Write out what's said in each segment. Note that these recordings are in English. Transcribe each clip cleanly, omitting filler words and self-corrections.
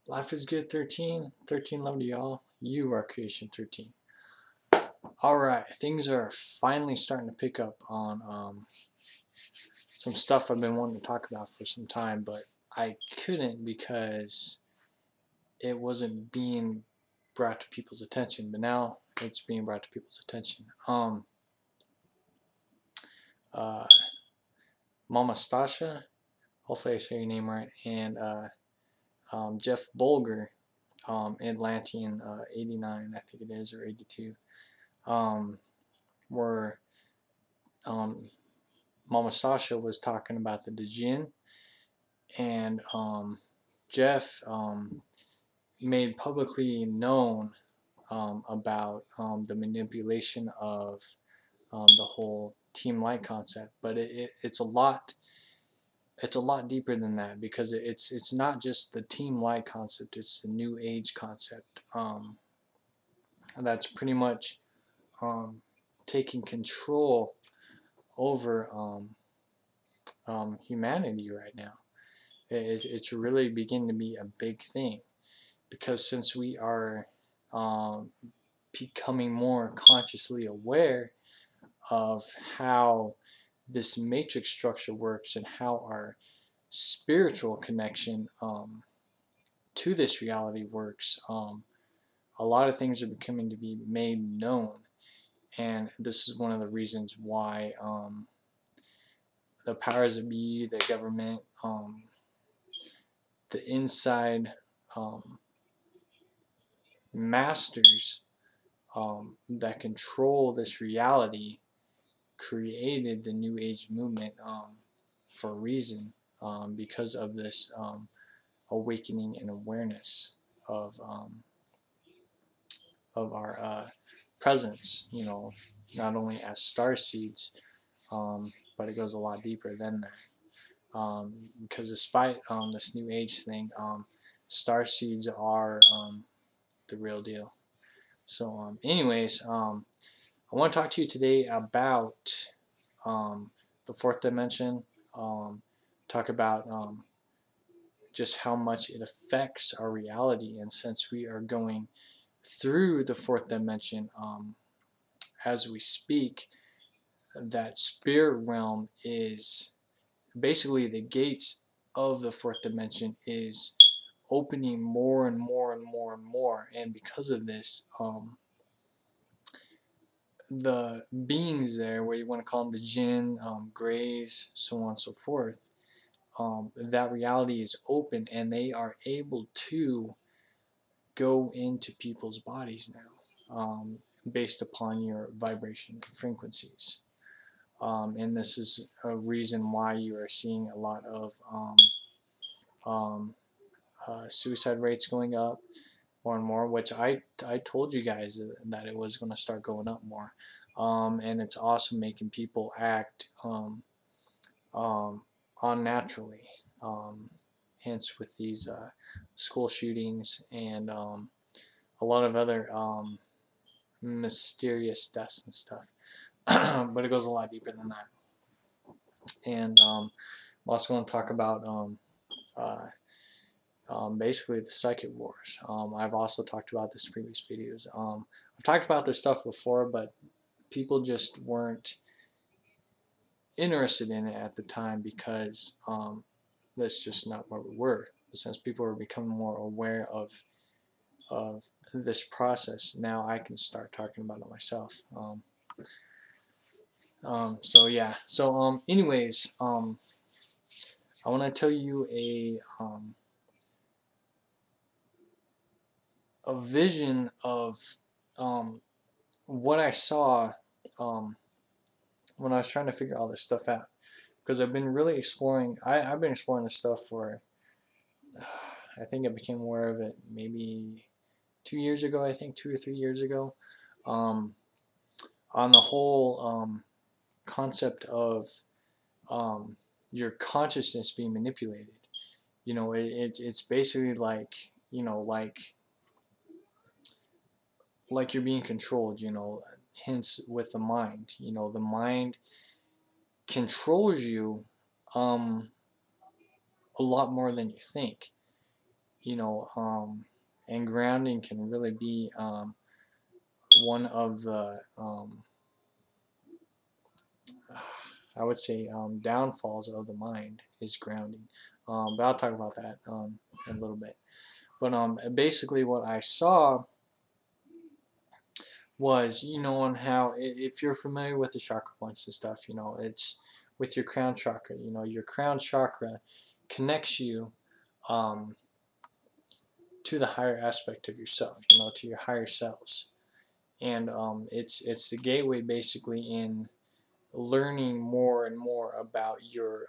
Life is good, 13. 13 love to y'all. You are creation 13. Alright, things are finally starting to pick up on some stuff I've been wanting to talk about for some time, but I couldn't because it wasn't being brought to people's attention. But now it's being brought to people's attention. Mama Stasha, hopefully I say your name right, and Jeff Bulger, Atlantean 89, I think it is, or 82, where Mama Sasha was talking about the djinn, and Jeff made publicly known about the manipulation of the whole team light concept. But it's a lot. It's a lot deeper than that, because it's not just the team light concept. It's the new age concept. That's pretty much taking control over humanity right now. It's really beginning to be a big thing, because since we are becoming more consciously aware of how this matrix structure works and how our spiritual connection to this reality works, a lot of things are becoming to be made known. And this is one of the reasons why the powers that be, the government, the inside masters that control this reality created the New Age movement for a reason, because of this awakening and awareness of our presence. You know, not only as star seeds, but it goes a lot deeper than that. Because despite this New Age thing, star seeds are the real deal. So, anyways, I want to talk to you today about the fourth dimension. Talk about just how much it affects our reality, and since we are going through the fourth dimension as we speak, that spirit realm is basically the gates of the fourth dimension is opening more and more and more and more. And because of this, the beings there, where you want to call them the jinn, greys, so on and so forth, that reality is open, and they are able to go into people's bodies now, based upon your vibration and frequencies. And this is a reason why you are seeing a lot of suicide rates going up more and more, which I told you guys that it was going to start going up more. And it's also making people act unnaturally, hence with these school shootings and a lot of other mysterious deaths and stuff. But it goes a lot deeper than that. And I'm also going to talk about basically the psychic wars. I've also talked about this in previous videos. I've talked about this stuff before, but people just weren't interested in it at the time, because that's just not where we were. But since people are becoming more aware of this process, now I can start talking about it myself. So yeah. So anyways, I want to tell you a vision of what I saw when I was trying to figure all this stuff out, because I've been really exploring. I've been exploring this stuff for. I think I became aware of it maybe 2 years ago. I think 2 or 3 years ago. On the whole concept of your consciousness being manipulated. You know, it's basically like, you know, like you're being controlled. You know, hence with the mind. You know, the mind controls you a lot more than you think. you know, and grounding can really be one of the I would say downfalls of the mind is grounding. But I'll talk about that in a little bit. But basically, what I saw was, you know, on how, if you're familiar with the chakra points and stuff, you know, it's with your crown chakra. You know, your crown chakra connects you um, to the higher aspect of yourself. You know, to your higher selves, and it's the gateway basically in learning more and more about your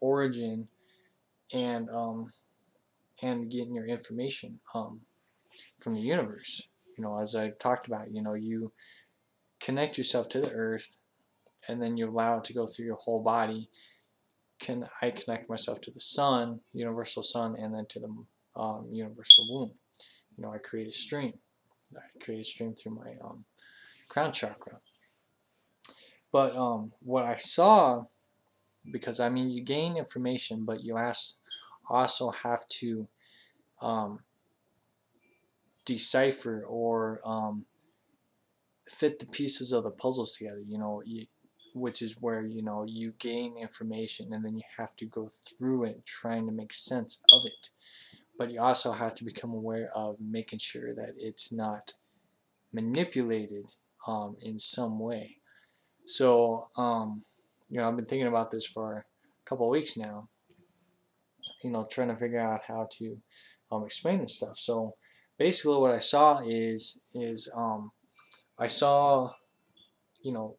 origin and getting your information from the universe. You know, as I talked about, you know, you connect yourself to the earth, and then you allow it to go through your whole body. I connect myself to the sun, universal sun, and then to the universal womb. You know, I create a stream. I create a stream through my crown chakra. But what I saw, because I mean, you gain information, but you also have to um, decipher or fit the pieces of the puzzles together. You know, which is where, you know, you gain information and then you have to go through it trying to make sense of it. But you also have to become aware of making sure that it's not manipulated in some way. So, you know, I've been thinking about this for a couple of weeks now, you know, trying to figure out how to explain this stuff. So basically what I saw is I saw, you know,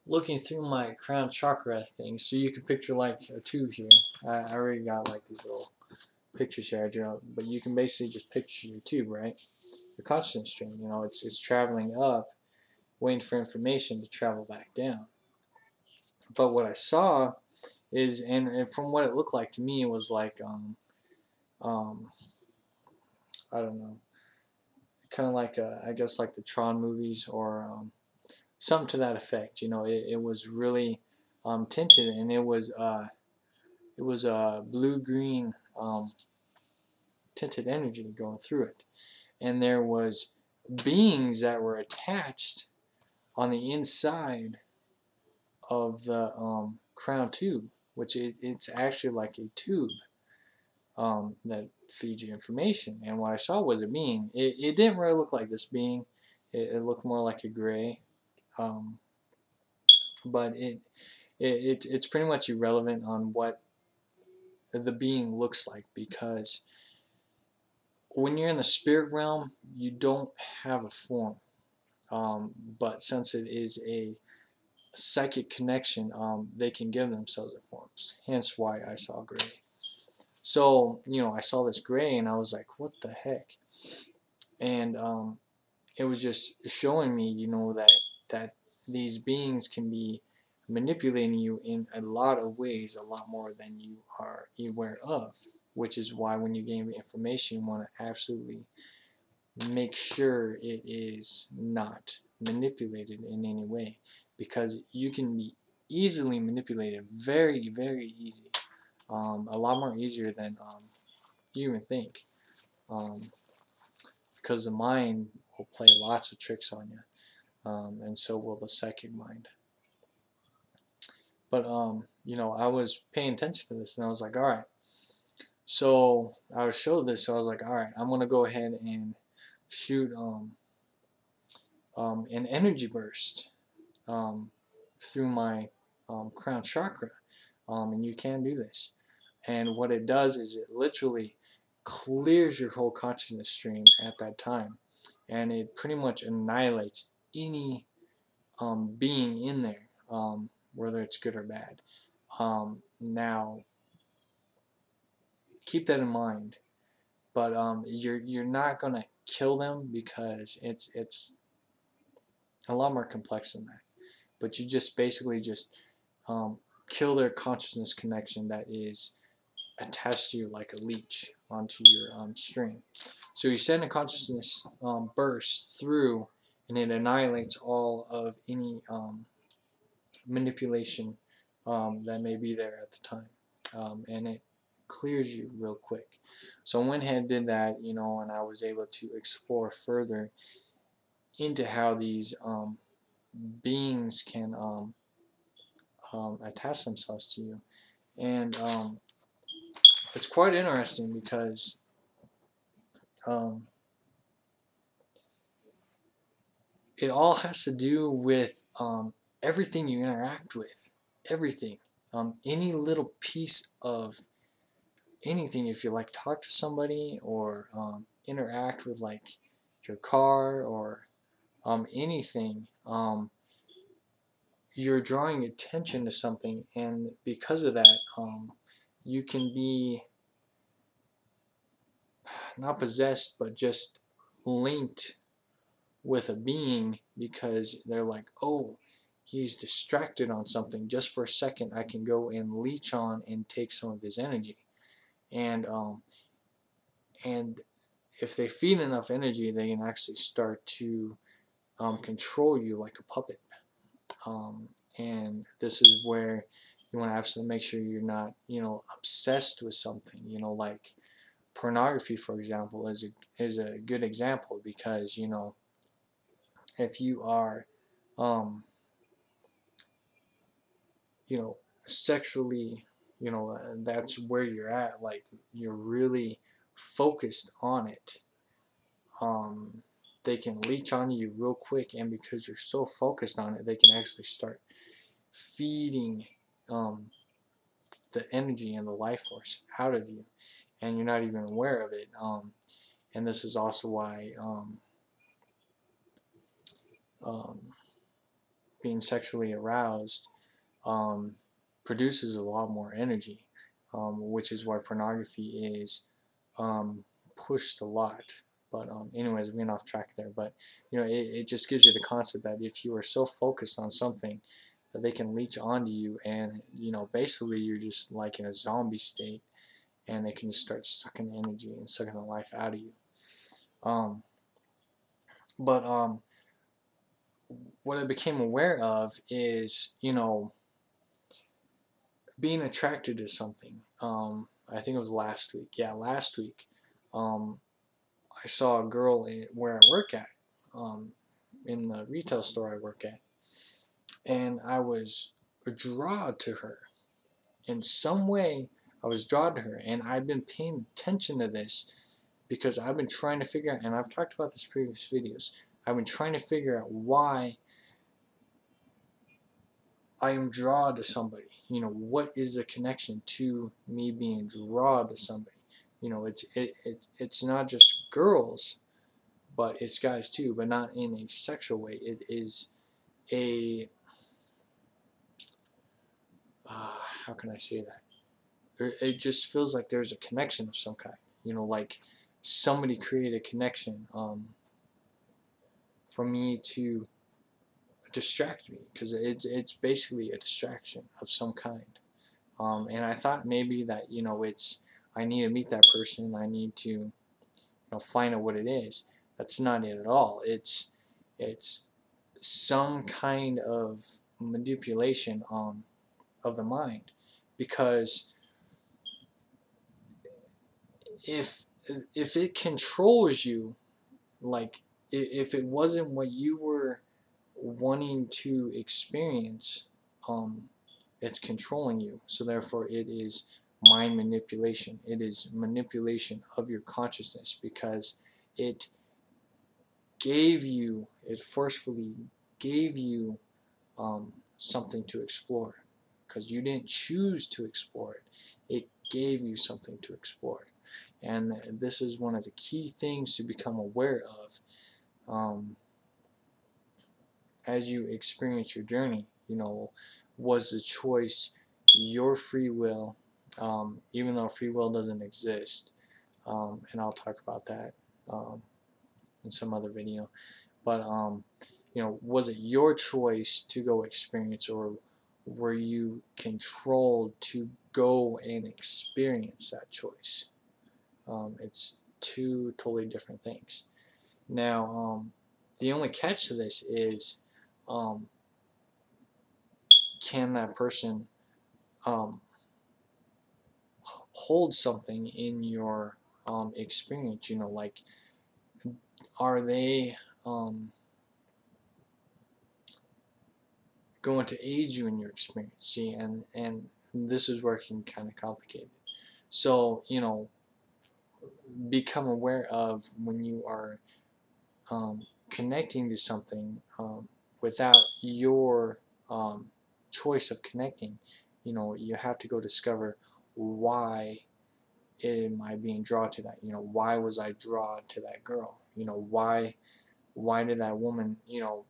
looking through my crown chakra thing, so you can picture like a tube here. I already got like these little pictures here I drew, but you can basically just picture your tube, right? Your consciousness stream, you know, it's traveling up, waiting for information to travel back down. But what I saw is, and from what it looked like to me, it was like, um, I don't know, kind of like, I guess like the Tron movies or something to that effect. You know, it was really tinted, and it was blue-green tinted energy going through it, and there was beings that were attached on the inside of the crown tube, which it's actually like a tube that feeds you information. And what I saw was a being. It didn't really look like this being. It looked more like a gray, um, but it's pretty much irrelevant on what the being looks like, because when you're in the spirit realm, you don't have a form. But since it is a psychic connection, they can give themselves a forms. Hence why I saw gray. So, you know, I saw this gray and I was like, what the heck? And it was just showing me, you know, that these beings can be manipulating you in a lot of ways, a lot more than you are aware of. Which is why when you gain information, you want to absolutely make sure it is not manipulated in any way, because you can be easily manipulated, very, very easy, a lot more easier than you even think, because the mind will play lots of tricks on you, and so will the psychic mind. But you know, I was paying attention to this and I was like, all right, so I was showed this, so I was like, all right, I'm gonna go ahead and shoot an energy burst through my crown chakra, and you can do this. And what it does is it literally clears your whole consciousness stream at that time, and it pretty much annihilates any being in there, whether it's good or bad. Now, keep that in mind, but you're not gonna kill them, because it's a lot more complex than that. But you just basically just kill their consciousness connection that is attached to you like a leech onto your string. So you send a consciousness burst through, and it annihilates all of any manipulation that may be there at the time, and it clears you real quick. So I went ahead and did that, you know, and I was able to explore further into how these beings can attach themselves to you. And it's quite interesting because um, it all has to do with everything you interact with. Everything. Any little piece of anything, if you like talk to somebody or interact with like your car or anything, you're drawing attention to something, and because of that, you can be not possessed but just linked with a being because they're like, oh, he's distracted on something. Just for a second, I can go and leech on and take some of his energy, and and if they feed enough energy, they can actually start to control you like a puppet. And this is where you want to absolutely make sure you're not, you know, obsessed with something. You know, like pornography, for example, is a good example because, you know, if you are, um, you know, sexually, you know, that's where you're at. Like you're really focused on it. Um, they can leech on you real quick, and because you're so focused on it, they can actually start feeding um, the energy and the life force out of you, and you're not even aware of it. And this is also why um, being sexually aroused um, produces a lot more energy, which is why pornography is pushed a lot. But anyways, we're getting off track there. But you know, it just gives you the concept that if you are so focused on something, that they can leech onto you, and you know, basically you're just like in a zombie state, and they can just start sucking the energy and sucking the life out of you. Um, but what I became aware of is, you know, being attracted to something. I think it was last week. Yeah, last week. Um, I saw a girl where I work at, in the retail store I work at, and I was drawn to her. In some way, I was drawn to her, and I've been paying attention to this because I've been trying to figure out, and I've talked about this in previous videos, I've been trying to figure out why I am drawn to somebody. You know, what is the connection to me being drawn to somebody? You know, it's not just girls, but it's guys too, but not in a sexual way. It is a how can I say that? It just feels like there's a connection of some kind. You know, like somebody created a connection for me to distract me, because it's basically a distraction of some kind. And I thought maybe that, you know, it's I need to meet that person. I need to, you know, find out what it is. That's not it at all. It's some kind of manipulation of the mind, because if if it controls you, like if it wasn't what you were wanting to experience, um, it's controlling you. So therefore, it is mind manipulation. It is manipulation of your consciousness, because it it forcefully gave you something to explore, because you didn't choose to explore it. It gave you something to explore. And this is one of the key things to become aware of as you experience your journey. You know, was the choice your free will, even though free will doesn't exist, and I'll talk about that in some other video. But you know, was it your choice to go experience, or were you controlled to go and experience that choice? It's two totally different things. Now, the only catch to this is, um, can that person um, hold something in your experience. You know, like, are they going to aid you in your experience? See, and this is where it can kind of complicated. So, you know, become aware of when you are connecting to something without your choice of connecting. You know, you have to go discover why am I being drawn to that. You know, why was I drawn to that girl? You know, why did that woman, you know,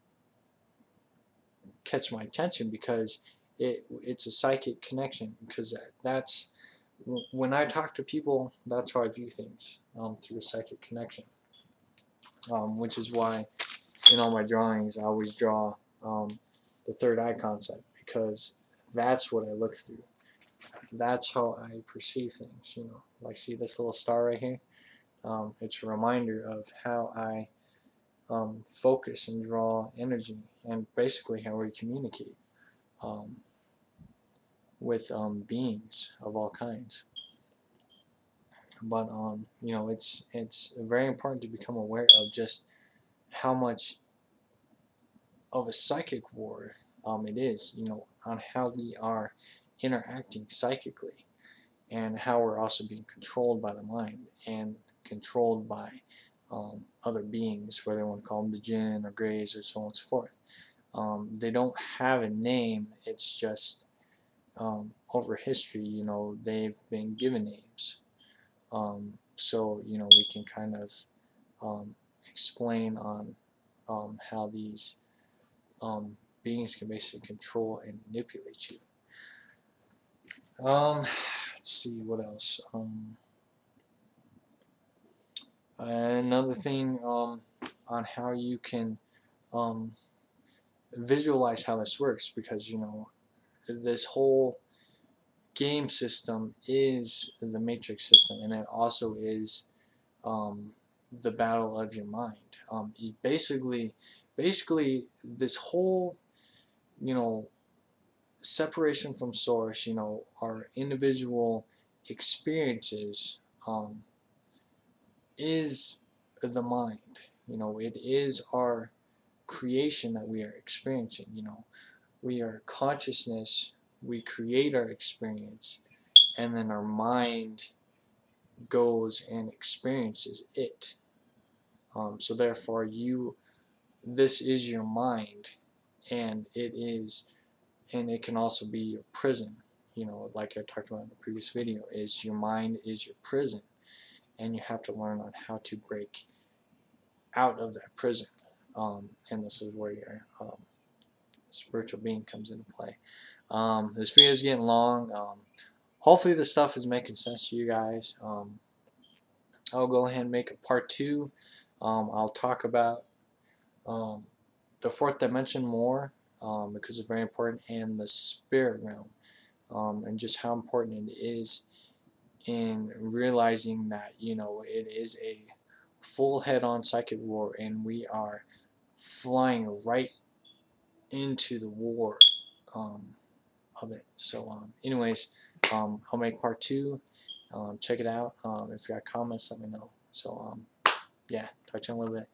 catch my attention? Because it's a psychic connection. Because that's when I talk to people, that's how I view things, through a psychic connection. Which is why in all my drawings I always draw the third eye concept, because that's what I look through. That's how I perceive things. You know, like, see this little star right here? It's a reminder of how I focus and draw energy, and basically how we communicate um, with beings of all kinds. But you know, it's very important to become aware of just how much of a psychic war it is, you know, on how we are interacting psychically, and how we're also being controlled by the mind and controlled by other beings, whether you want to call them the djinn or greys or so on and so forth. They don't have a name, it's just over history, you know, they've been given names. So, you know, we can kind of explain on how these beings can basically control and manipulate you. Let's see what else. Another thing on how you can um, visualize how this works, because, you know, this whole game system is the matrix system, and it also is the battle of your mind. Basically, this whole, you know, separation from source, you know, our individual experiences is the mind. You know, it is our creation that we are experiencing. You know, we are consciousness, we create our experience, and then our mind goes and experiences it. So therefore, this is your mind, and it can also be your prison. You know, like I talked about in the previous video, is your mind is your prison, and you have to learn on how to break out of that prison. And this is where your spiritual being comes into play. This video is getting long. Hopefully this stuff is making sense to you guys. I'll go ahead and make a part 2. I'll talk about the fourth dimension more, because it's very important, and the spirit realm, and just how important it is in realizing that, you know, it is a full head-on psychic war, and we are flying right into the war of it. So anyways, I'll make part 2. Check it out. If you got comments, let me know. So yeah, talk to you in a little bit.